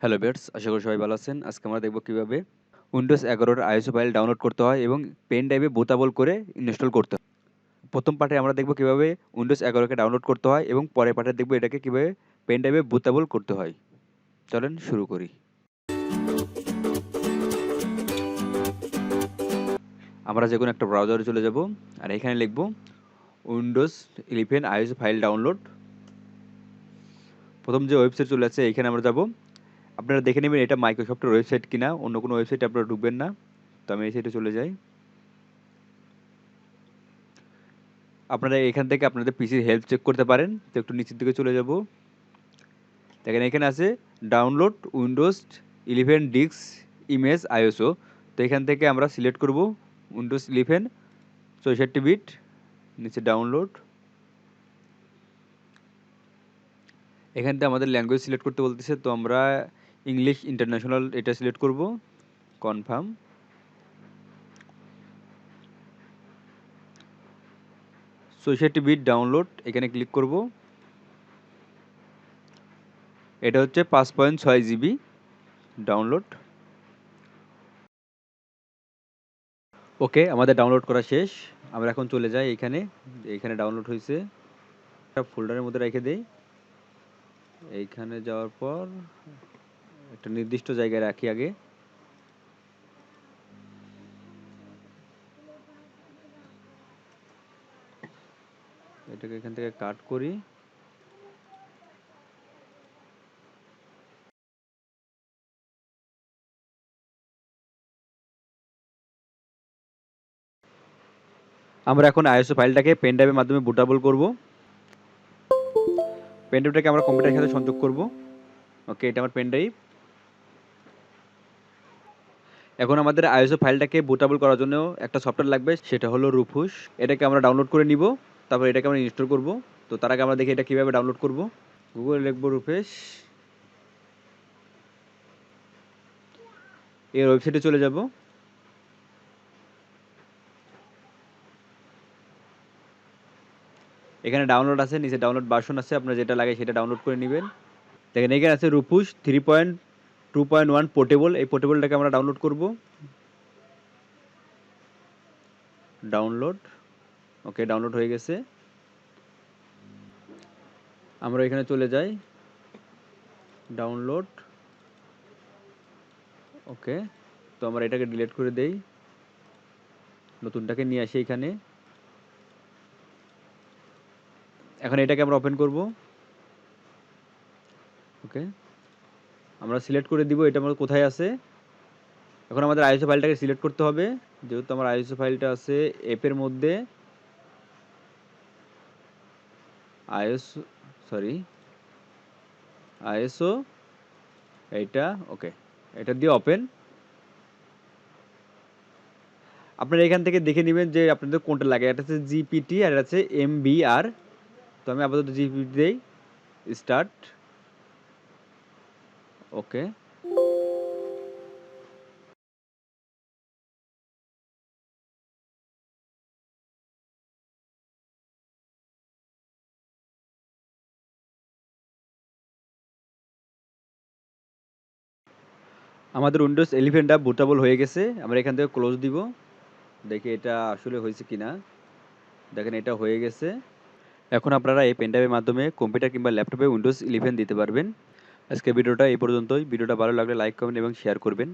Hello viewers, আশা করি সবাই ভালো আছেন। আজকে আমরা দেখব কিভাবে উইন্ডোজ 11 এর আইএসও ফাইল ডাউনলোড করতে হয় এবং পেন ড্রাইভে বুটেবল করে ইনস্টল করতে হয়। প্রথম পার্টে আমরা দেখব কিভাবে উইন্ডোজ 11 কে ডাউনলোড করতে হয় এবং পরের পার্টে দেখব এটাকে কিভাবে পেন ড্রাইভে বুটেবল করতে হয়। চলেন শুরু করি। আমরা যেকোনো একটা ব্রাউজারে চলে যাব আর এখানে লিখব উইন্ডোজ 11 আইএসও ফাইল ডাউনলোড। প্রথম যে ওয়েবসাইট চলে আসছে এখানে আমরা যাব। আপনারা দেখে নেবেন এটা মাইক্রোসফটের ওয়েবসাইট কিনা, অন্য কোনো ওয়েবসাইটে আপনারা ঢুকবেন না। তো আমি এই সাইটে চলে যাই। আপনারা এখান থেকে আপনাদের পিসির হেল্প চেক করতে পারেন। তো একটু নিচের দিকে চলে যাব। দেখেন এখানে আছে download Windows 11 disk image ISO. তো এখান থেকে আমরা সিলেক্ট করব উইন্ডোজ 11 64 বিট, নিচে ডাউনলোড। এখান থেকে আমাদের ল্যাঙ্গুয়েজ সিলেক্ট করতে বলতেছে, তো আমরা ইংলিশ ইন্টারন্যাশনাল এটা সিলেক্ট করব, কনফার্ম। 64 বিট ডাউনলোড এখানে ক্লিক করব। এটা হচ্ছে 5.6 জিবি ডাউনলোড। ওকে, আমাদের ডাউনলোড করা শেষ। আমরা এখন চলে যাই এখানে, এইখানে ডাউনলোড হয়েছে, একটা ফোল্ডারের মধ্যে রেখে দেই। এইখানে যাওয়ার পর একটা নির্দিষ্ট জায়গায় রাখি আগে। এটাকে এখান থেকে কাট করি। আমরা এখন আইএসও ফাইলটাকে পেন ড্রাইভের মাধ্যমে বুটেবল করব। পেন ড্রাইভটাকে আমরা কম্পিউটারের সাথে সংযোগ করব। ওকে, এটা আমার পেন ড্রাইভ। এখন আমাদের আইএসও ফাইলটাকে বুটেবল করার জন্য একটা সফটওয়্যার লাগবে, সেটা হলো রুফুস। এটাকে আমরা ডাউনলোড করে নিব, তারপর এটাকে আমরা ইনস্টল করব। তো তার আগে আমরা দেখি এটা কিভাবে ডাউনলোড করব। গুগল লিখব রুফেস, এর ওয়েবসাইটে চলে যাব। এখানে ডাউনলোড আছে, নিচে ডাউনলোড ভার্সন আছে, আপনার যেটা লাগে সেটা ডাউনলোড করে নেবেন। দেখেন এখানে আছে রুফুস 3.2.1 পোর্টেবল। এই পোর্টেবলটাকে আমরা ডাউনলোড করব। ডাউনলোড, ওকে, ডাউনলোড হয়ে গেছে। আমরা এখানে চলে যাই, ডাউনলোড। ওকে, তো আমরা এটাকে ডিলিট করে দেই, নতুনটাকে নিয়ে আসি এখানে। এখন এটাকে আমরা ওপেন করব। ওকে, আমরা সিলেক্ট করে দিব এটা আমার কোথায় আছে। এখন আমাদের আইএসও ফাইলটাকে সিলেক্ট করতে হবে, যেহেতু আমার আইএসও ফাইলটা আছে এর মধ্যে। আইএসও, সরি, আইএসও এইটা। ওকে, এটা দিয়ে ওপেন। আপনারা এখান থেকে দেখে নেবেন যে আপনাদের কোনটা লাগে। এটা হচ্ছে জিপিটি আর এটা হচ্ছে এমবিআর। তো আমি আপাতত জিপিটি দেই, স্টার্ট। ওকে, আমাদের উইন্ডোজ 11টা বুটেবল হয়ে গেছে। আমরা এখান থেকে ক্লোজ দিব, দেখি এটা আসলে হয়েছে কিনা। দেখেন এটা হয়ে গেছে। এখন আপনারা এই পেনড্রাইভের মাধ্যমে কম্পিউটার কিংবা ল্যাপটপে উইন্ডোজ 11 দিতে পারবেন। আজকে ভিডিওটা এই পর্যন্তই। ভিডিওটা ভালো লাগলে লাইক কমেন্ট এবং শেয়ার করবেন।